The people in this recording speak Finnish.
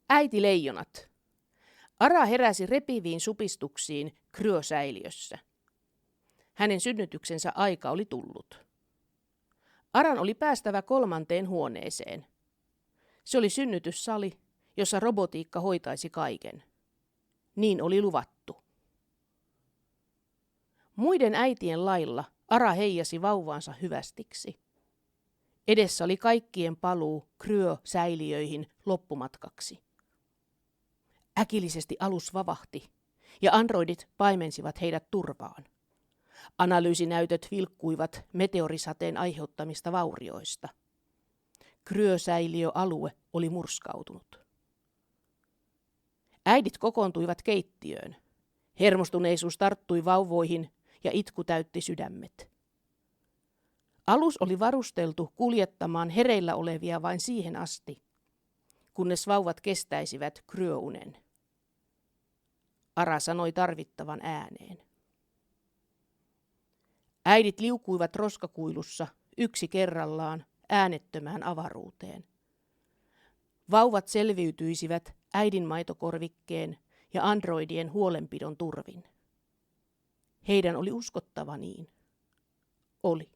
Äiti leijonat. Ara heräsi repiviin supistuksiin kryosäiliössä. Hänen synnytyksensä aika oli tullut. Aran oli päästävä 3. huoneeseen. Se oli synnytyssali, jossa robotiikka hoitaisi kaiken. Niin oli luvattu. Muiden äitien lailla Ara heijasi vauvaansa hyvästiksi. Edessä oli kaikkien paluu kryosäiliöihin loppumatkaksi. Äkillisesti alus vavahti, ja androidit paimensivat heidät turvaan. Analyysinäytöt vilkkuivat meteorisateen aiheuttamista vaurioista. Kryosäiliöalue oli murskautunut. Äidit kokoontuivat keittiöön. Hermostuneisuus tarttui vauvoihin ja itku täytti sydämet. Alus oli varusteltu kuljettamaan hereillä olevia vain siihen asti, kunnes vauvat kestäisivät kryounen. Ara sanoi tarvittavan ääneen. Äidit liukuivat roskakuilussa yksi kerrallaan äänettömään avaruuteen. Vauvat selviytyisivät äidin maitokorvikkeen ja androidien huolenpidon turvin. Heidän oli uskottava niin. Oli.